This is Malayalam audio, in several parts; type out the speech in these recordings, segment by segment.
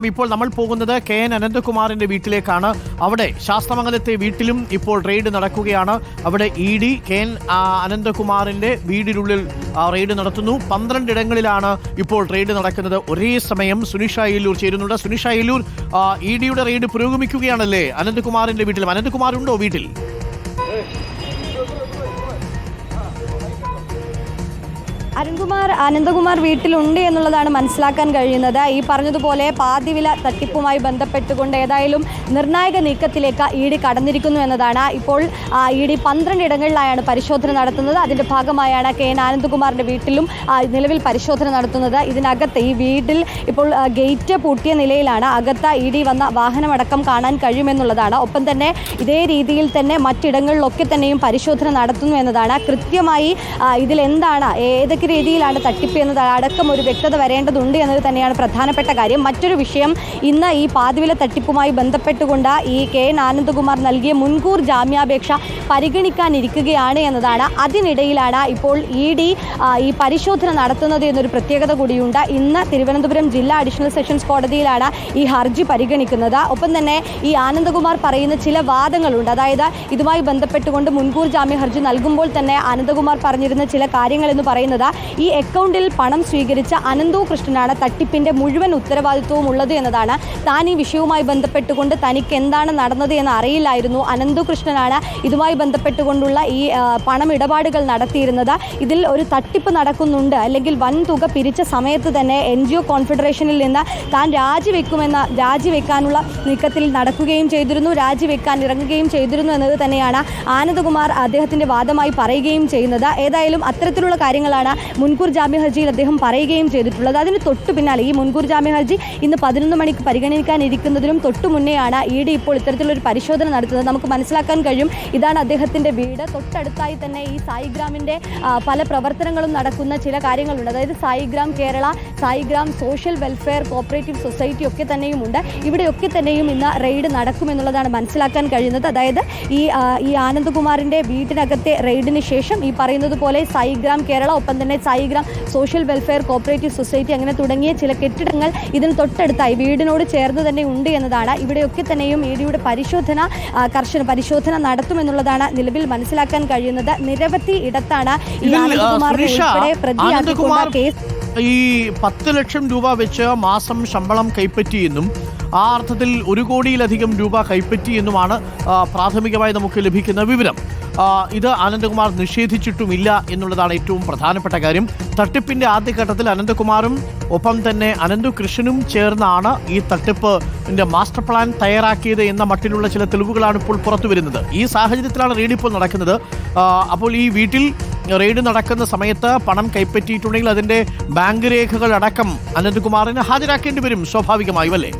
ഇപ്പോൾ നമ്മൾ പോകുന്നത് KN അനന്തകുമാറിന്റെ വീട്ടിലേക്കാണ്. അവിടെ ശാസ്തമംഗലത്തെ വീട്ടിലും ഇപ്പോൾ റെയ്ഡ് നടക്കുകയാണ്. അവിടെ ED KN അനന്തകുമാറിന്റെ വീടിനുള്ളിൽ റെയ്ഡ് നടത്തുന്നു. 12 ഇടങ്ങളിലാണ് ഇപ്പോൾ റെയ്ഡ് നടക്കുന്നത്. ഒരേ സമയം സുനിഷ അയ്യല്ലൂർ ചേരുന്നുണ്ട്. സുനിഷ അയ്യല്ലൂർ, EDയുടെ റെയ്ഡ് പുരോഗമിക്കുകയാണല്ലേ അനന്തകുമാറിന്റെ വീട്ടിലും? അനന്തകുമാർ ഉണ്ടോ വീട്ടിൽ? അനന്തകുമാർ വീട്ടിലുണ്ട് എന്നുള്ളതാണ് മനസ്സിലാക്കാൻ കഴിയുന്നത്. ഈ പറഞ്ഞതുപോലെ പാതിവില തട്ടിപ്പുമായി ബന്ധപ്പെട്ടുകൊണ്ട് ഏതായാലും നിർണായക നീക്കത്തിലേക്ക് ED കടന്നിരിക്കുന്നു എന്നതാണ്. ഇപ്പോൾ ED 12 ഇടങ്ങളിലായാണ് പരിശോധന നടത്തുന്നത്. അതിൻ്റെ ഭാഗമായാണ് KN അനന്തകുമാറിൻ്റെ വീട്ടിലും നിലവിൽ പരിശോധന നടത്തുന്നത്. ഇതിനകത്ത് ഈ വീട്ടിൽ ഇപ്പോൾ ഗേറ്റ് പൂട്ടിയ നിലയിലാണ്. അകത്ത് ED വന്ന വാഹനമടക്കം കാണാൻ കഴിയുമെന്നുള്ളതാണ്. ഒപ്പം തന്നെ ഇതേ രീതിയിൽ തന്നെ മറ്റിടങ്ങളിലൊക്കെ തന്നെയും പരിശോധന നടത്തുന്നു എന്നതാണ്. കൃത്യമായി ഇതിലെന്താണ്, ഏതൊക്കെ രീതിയിലാണ് തട്ടിപ്പ് എന്നത് അടക്കം ഒരു വ്യക്തത വരേണ്ടതുണ്ട് എന്നത് തന്നെയാണ് പ്രധാനപ്പെട്ട കാര്യം. മറ്റൊരു വിഷയം, ഇന്ന് ഈ പാതിവില തട്ടിപ്പുമായി ബന്ധപ്പെട്ടുകൊണ്ട് ഈ KN അനന്തകുമാർ നൽകിയ മുൻകൂർ ജാമ്യാപേക്ഷ പരിഗണിക്കാനിരിക്കുകയാണ് എന്നതാണ്. അതിനിടയിലാണ് ഇപ്പോൾ ED ഈ പരിശോധന നടത്തുന്നത് എന്നൊരു പ്രത്യേകത കൂടിയുണ്ട്. ഇന്ന് തിരുവനന്തപുരം ജില്ലാ അഡീഷണൽ സെഷൻസ് കോടതിയിലാണ് ഈ ഹർജി പരിഗണിക്കുന്നത്. ഒപ്പം തന്നെ ഈ അനന്തകുമാർ പറയുന്ന ചില വാദങ്ങളുണ്ട്. അതായത് ഇതുമായി ബന്ധപ്പെട്ടുകൊണ്ട് മുൻകൂർ ജാമ്യ ഹർജി നൽകുമ്പോൾ തന്നെ അനന്തകുമാർ പറഞ്ഞിരുന്ന ചില കാര്യങ്ങൾ എന്ന് പറയുന്നത്, ഈ അക്കൗണ്ടിൽ പണം സ്വീകരിച്ച അനന്തു കൃഷ്ണനാണ് തട്ടിപ്പിന്റെ മുഴുവൻ ഉത്തരവാദിത്വവും ഉള്ളത് എന്നതാണ്. താൻ ഈ വിഷയവുമായി ബന്ധപ്പെട്ടുകൊണ്ട് തനിക്ക് എന്താണ് നടന്നത് എന്ന് അറിയില്ലായിരുന്നു. അനന്തു കൃഷ്ണനാണ് ഇതുമായി ബന്ധപ്പെട്ടുകൊണ്ടുള്ള ഈ പണം ഇടപാടുകൾ നടത്തിയിരുന്നത്. ഇതിൽ ഒരു തട്ടിപ്പ് നടക്കുന്നുണ്ട്, അല്ലെങ്കിൽ വൻ തുക പിരിച്ച സമയത്ത് തന്നെ NGO കോൺഫെഡറേഷനിൽ നിന്ന് താൻ രാജിവെക്കാനുള്ള നീക്കത്തിൽ നടക്കുകയും ചെയ്തിരുന്നു, രാജിവെക്കാൻ ഇറങ്ങുകയും ചെയ്തിരുന്നു എന്നത് തന്നെയാണ് ആനന്ദകുമാർ അദ്ദേഹത്തിന്റെ വാദമായി പറയുകയും ചെയ്യുന്നത്. ഏതായാലും അത്തരത്തിലുള്ള കാര്യങ്ങളാണ് മുൻകൂർ ജാമ്യ ഹർജിയിൽ അദ്ദേഹം പറയുകയും ചെയ്തിട്ടുള്ളത്. അതിന് തൊട്ടു പിന്നാലെ ഈ മുൻകൂർ ജാമ്യ ഹർജി ഇന്ന് 11 മണിക്ക് പരിഗണിക്കാനിരിക്കുന്നതിനും തൊട്ടു മുന്നെയാണ് ED ഇപ്പോൾ ഇത്തരത്തിലൊരു പരിശോധന നടത്തുന്നത്. നമുക്ക് മനസ്സിലാക്കാൻ കഴിയും, ഇതാണ് അദ്ദേഹത്തിന്റെ വീട്. തൊട്ടടുത്തായി തന്നെ ഈ സായിഗ്രാമിന്റെ പല പ്രവർത്തനങ്ങളും നടക്കുന്ന ചില കാര്യങ്ങളുണ്ട്. അതായത് Saigram Kerala, Saigram social welfare cooperative society ഒക്കെ തന്നെയുമുണ്ട്. ഇവിടെയൊക്കെ തന്നെയും ഇന്ന് റെയ്ഡ് നടക്കുമെന്നുള്ളതാണ് മനസ്സിലാക്കാൻ കഴിയുന്നത്. അതായത് ഈ ആനന്ദകുമാറിന്റെ വീട്ടിനകത്തെ റെയ്ഡിന് ശേഷം ഈ പറയുന്നത് പോലെ സായിഗ്രാം കേരള, ഒപ്പം തന്നെ Saigram social welfare cooperative society, അങ്ങനെ തുടങ്ങിയ ചില കെട്ടിടങ്ങൾ ഇതിന് തൊട്ടടുത്തായി വീടിനോട് ചേർന്ന് തന്നെ ഉണ്ട് എന്നതാണ്. ഇവിടെയൊക്കെ തന്നെയും EDയുടെ കർശന പരിശോധന നടത്തുമെന്നുള്ളതാണ് നിലവിൽ മനസ്സിലാക്കാൻ കഴിയുന്നത്. നിരവധി ഇടത്താണ് ഈ ആനന്ദകുമാറിനെ ഉൾപ്പെടെ പ്രതിയാക്കിക്കൊണ്ട് കേസ്. ഈ 10 ലക്ഷം രൂപ വെച്ച് മാസം ശമ്പളം കൈപ്പറ്റിയെന്നും ആ അർത്ഥത്തിൽ 1 കോടിയിലധികം രൂപ കൈപ്പറ്റിയെന്നുമാണ് പ്രാഥമികമായി നമുക്ക് ലഭിക്കുന്ന വിവരം. ഇത് അനന്തകുമാർ നിഷേധിച്ചിട്ടുമില്ല എന്നുള്ളതാണ് ഏറ്റവും പ്രധാനപ്പെട്ട കാര്യം. തട്ടിപ്പിന്റെ ആദ്യഘട്ടത്തിൽ അനന്തകുമാറും ഒപ്പം തന്നെ അനന്തു കൃഷ്ണനും ചേർന്നാണ് ഈ തട്ടിപ്പിന്റെ മാസ്റ്റർ പ്ലാൻ തയ്യാറാക്കിയത് എന്ന മട്ടിലുള്ള ചില തെളിവുകളാണ് ഇപ്പോൾ പുറത്തു വരുന്നത്. ഈ സാഹചര്യത്തിലാണ് റെയ്ഡ് ഇപ്പോൾ നടക്കുന്നത്. അപ്പോൾ ഈ വീട്ടിൽ റെയ്ഡ് നടക്കുന്ന സമയത്ത് പണം കൈപ്പറ്റിയിട്ടുണ്ടെങ്കിൽ അതിന്റെ ബാങ്ക് രേഖകൾ അടക്കം അനന്തകുമാറിന് ഹാജരാക്കേണ്ടി വരും സ്വാഭാവികമായും, അല്ലേ?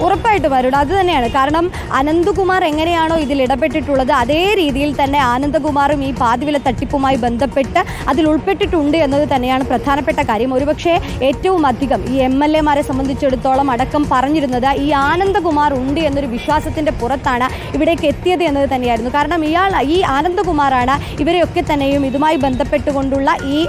ഉറപ്പായിട്ടും വരുണ്ട്. അത് തന്നെയാണ് കാരണം. അനന്തകുമാർ എങ്ങനെയാണോ ഇതിൽ ഇടപെട്ടിട്ടുള്ളത്, അതേ രീതിയിൽ തന്നെ ആനന്ദകുമാറും ഈ പാതിവില തട്ടിപ്പുമായി ബന്ധപ്പെട്ട് അതിൽ ഉൾപ്പെട്ടിട്ടുണ്ട് എന്നത് തന്നെയാണ് പ്രധാനപ്പെട്ട കാര്യം. ഒരുപക്ഷെ ഏറ്റവും അധികം ഈ MLA-മാരെ സംബന്ധിച്ചിടത്തോളം അടക്കം പറഞ്ഞിരുന്നത് ഈ ആനന്ദകുമാർ ഉണ്ട് എന്നൊരു വിശ്വാസത്തിന്റെ പുറത്താണ് ഇവിടേക്ക് എത്തിയത് എന്നത് തന്നെയായിരുന്നു. കാരണം ഈ ആനന്ദകുമാറാണ് ഇവരെയൊക്കെ തന്നെയും ഇതുമായി ബന്ധപ്പെട്ടുകൊണ്ടുള്ള ഈ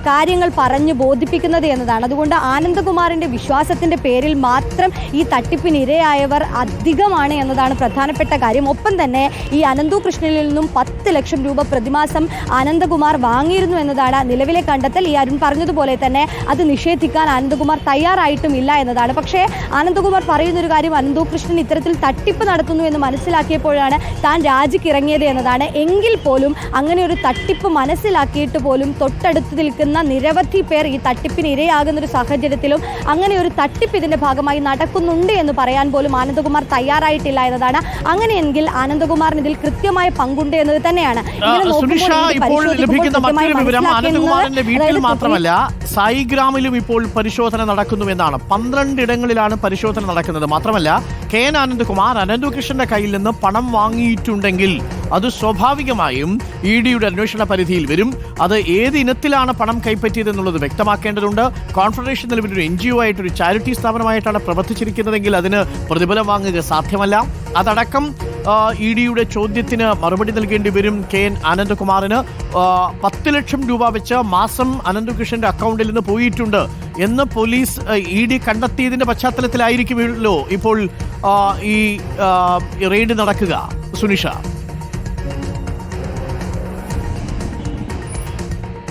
കാര്യങ്ങൾ പറഞ്ഞു ബോധിപ്പിക്കുന്നത് എന്നതാണ്. അതുകൊണ്ട് ആനന്ദകുമാറിന്റെ വിശ്വാസത്തിന്റെ പേരിൽ മാത്രം ഈ തട്ടിപ്പിന് ഇരയായവർ അധികമാണ് എന്നതാണ് പ്രധാനപ്പെട്ട കാര്യം. ഒപ്പം തന്നെ ഈ അനന്തു കൃഷ്ണനിൽ നിന്നും 10 ലക്ഷം രൂപ പ്രതിമാസം അനന്തകുമാർ വാങ്ങിയിരുന്നു എന്നതാണ് നിലവിലെ കണ്ടെത്തൽ. ഈ അരുൺ പറഞ്ഞതുപോലെ തന്നെ അത് നിഷേധിക്കാൻ അനന്തകുമാർ തയ്യാറായിട്ടുമില്ല എന്നതാണ്. പക്ഷേ അനന്തകുമാർ പറയുന്നൊരു കാര്യം, അനന്തു കൃഷ്ണൻ ഇത്തരത്തിൽ തട്ടിപ്പ് നടത്തുന്നു എന്ന് മനസ്സിലാക്കിയപ്പോഴാണ് താൻ രാജിക്കിറങ്ങിയത് എന്നതാണ്. എങ്കിൽ പോലും അങ്ങനെ ഒരു തട്ടിപ്പ് മനസ്സിലാക്കിയിട്ട് പോലും തൊട്ടടുത്ത് നിൽക്കുന്ന നിരവധി പേർ ഈ തട്ടിപ്പിന് ഇരയാകുന്ന ഒരു സാഹചര്യത്തിലും അങ്ങനെ ഒരു തട്ടിപ്പ് ഇതിന്റെ ഭാഗമായി നടക്കുന്നുണ്ട് എന്ന് പറയാൻ പോലും ആനന്ദകുമാർ തയ്യാറായിട്ടില്ല എന്നതാണ്. അങ്ങനെയെങ്കിൽ ആനന്ദകുമാറിന് ഇതിൽ കൃത്യമായ പങ്കുണ്ട് എന്നത് തന്നെയാണ്. ലഭിക്കുന്ന മറ്റൊരു വിവരം, അനന്തകുമാറിന്റെ വീട്ടിൽ മാത്രമല്ല സായിഗ്രാമിലും ഇപ്പോൾ പരിശോധന നടക്കുന്നുവെന്നാണ്. 12 ഇടങ്ങളിലാണ് പരിശോധന നടക്കുന്നത്. മാത്രമല്ല KN അനന്തകുമാർ അനന്തു കൃഷ്ണന്റെ കയ്യിൽ നിന്ന് പണം വാങ്ങിയിട്ടുണ്ടെങ്കിൽ അത് സ്വാഭാവികമായും EDയുടെ അന്വേഷണ പരിധിയിൽ വരും. അത് ഏത് ഇനത്തിലാണ് പണം കൈപ്പറ്റിയതെന്നുള്ളത് വ്യക്തമാക്കേണ്ടതുണ്ട്. കോൺഫെഡറേഷൻ നിലവിലൊരു NGO ആയിട്ടൊരു ചാരിറ്റി സ്ഥാപനമായിട്ടാണ് പ്രവർത്തിച്ചിരിക്കുന്നതെങ്കിൽ അതിന് പ്രതിഫലം വാങ്ങുക സാധ്യമല്ല. അതടക്കം ഇ ഡിയുടെ ചോദ്യത്തിന് മറുപടി നൽകേണ്ടി വരും KN ആനന്ദകുമാറിന്. 10 ലക്ഷം രൂപ വെച്ച് മാസം അനന്തകൃഷ്ണന്റെ അക്കൗണ്ടിൽ നിന്ന് പോയിട്ടുണ്ട് എന്ന് പോലീസ് ED കണ്ടെത്തിയതിന്റെ പശ്ചാത്തലത്തിലായിരിക്കുമല്ലോ ഇപ്പോൾ ഈ റെയ്ഡ് നടക്കുക. സുനിഷ,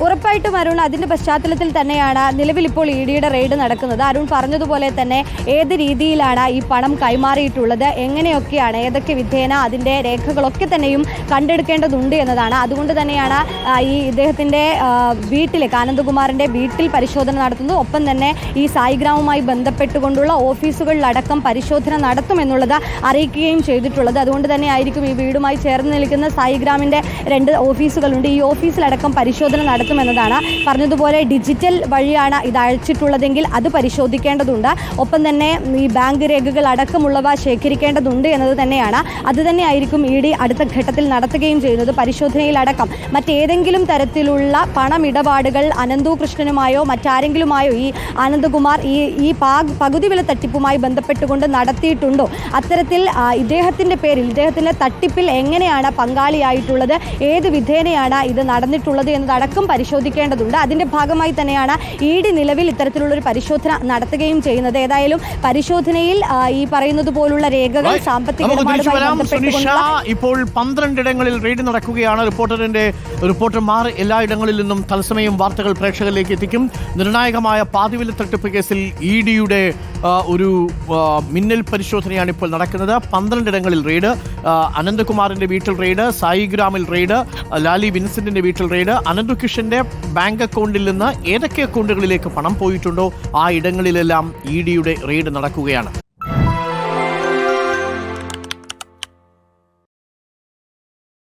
ഉറപ്പായിട്ടും അരുൺ, അതിന്റെ പശ്ചാത്തലത്തിൽ തന്നെയാണ് നിലവിൽ ഇപ്പോൾ ED യുടെ റെയ്ഡ് നടക്കുന്നത്. അരുൺ പറഞ്ഞതുപോലെ തന്നെ ഏത് രീതിയിലാണ് ഈ പണം കൈമാറിയിട്ടുള്ളത്, എങ്ങനെയൊക്കെയാണ്, ഏതൊക്കെ വിധേന അതിന്റെ രേഖകളൊക്കെ തന്നെയും കണ്ടെടുക്കേണ്ടതുണ്ട് എന്നതാണ്. അതുകൊണ്ട് തന്നെയാണ് ഈ ഇദ്ദേഹത്തിന്റെ വീട്ടിലേക്ക്, ആനന്ദകുമാറിന്റെ വീട്ടിൽ പരിശോധന നടത്തുന്നത്. ഒപ്പം തന്നെ ഈ സായിഗ്രാമുമായി ബന്ധപ്പെട്ടുകൊണ്ടുള്ള ഓഫീസുകളിലടക്കം പരിശോധന നടത്തുമെന്നുള്ളത് അറിയിക്കുകയും ചെയ്തിട്ടുള്ളത്. അതുകൊണ്ട് തന്നെ ആയിരിക്കും ഈ വീടുമായി ചേർന്ന് നിൽക്കുന്ന സായിഗ്രാമിന്റെ 2 ഓഫീസുകളുണ്ട്. ഈ ഓഫീസിലടക്കം പരിശോധന നടത്തുമെന്നതാണ്. പറഞ്ഞതുപോലെ ഡിജിറ്റൽ വഴിയാണ് ഇത് അയച്ചിട്ടുള്ളതെങ്കിൽ അത് പരിശോധിക്കേണ്ടതുണ്ട്. ഒപ്പം തന്നെ ഈ ബാങ്ക് രേഖകൾ അടക്കമുള്ളവ ശേഖരിക്കേണ്ടതുണ്ട് എന്നത് തന്നെയാണ്. അത് തന്നെയായിരിക്കും ED അടുത്ത ഘട്ടത്തിൽ നടത്തുകയും ചെയ്യുന്നത്. പരിശോധനയിലടക്കം മറ്റേതെങ്കിലും തരത്തിലുള്ള പണമിടപാടുകൾ അനന്തകൃഷ്ണനുമായോ മറ്റാരെങ്കിലുമായോ ഈ ആനന്ദകുമാർ ഈ പകുതി വില തട്ടിപ്പുമായി ബന്ധപ്പെട്ടുകൊണ്ട് നടത്തിയിട്ടുണ്ടോ, അത്തരത്തിൽ ഇദ്ദേഹത്തിന്റെ പേരിൽ, ഇദ്ദേഹത്തിന്റെ തട്ടിപ്പിൽ എങ്ങനെയാണ് പങ്കാളിയായിട്ടുള്ളത്, ഏത് വിധേനയാണ് ഇത് നടന്നിട്ടുള്ളത് എന്നതടക്കം പരിശോധിക്കേണ്ടതുണ്ട്. അതിന്റെ ഭാഗമായി തന്നെയാണ് ED നിലവിൽ ഇത്തരത്തിലുള്ള ഒരു പരിശോധന നടത്തുകയും ചെയ്യുന്നത്. ഏതായാലും പരിശോധനയിൽ ഈ പറയുന്നത് പോലുള്ള രേഖകൾ സാമ്പത്തിക ഇപ്പോൾ 12 ഇടങ്ങളിൽ റെയ്ഡ് നടക്കുകയാണ്. റിപ്പോർട്ടർമാർ എല്ലായിടങ്ങളിൽ നിന്നും തത്സമയം വാർത്തകൾ പ്രേക്ഷകരിലേക്ക് എത്തിക്കും. നിർണായകമായ പാതിവില തട്ടിപ്പ് കേസിൽ EDയുടെ ഒരു മിന്നൽ പരിശോധനയാണ് ഇപ്പോൾ നടക്കുന്നത്. 12 ഇടങ്ങളിൽ റെയ്ഡ്. അനന്തകുമാറിന്റെ വീട്ടിൽ റെയ്ഡ്, സായിഗ്രാമിൽ റെയ്ഡ്, ലാലി വിൻസെന്റിന്റെ വീട്ടിൽ റെയ്ഡ്, അനന്തകൃഷ്ണന്റെ ബാങ്ക് അക്കൗണ്ടിൽ നിന്ന് ഏതൊക്കെ അക്കൗണ്ടുകളിലേക്ക് പണം പോയിട്ടുണ്ടോ ആ ഇടങ്ങളിലെല്ലാം EDയുടെ റെയ്ഡ് നടക്കുകയാണ്.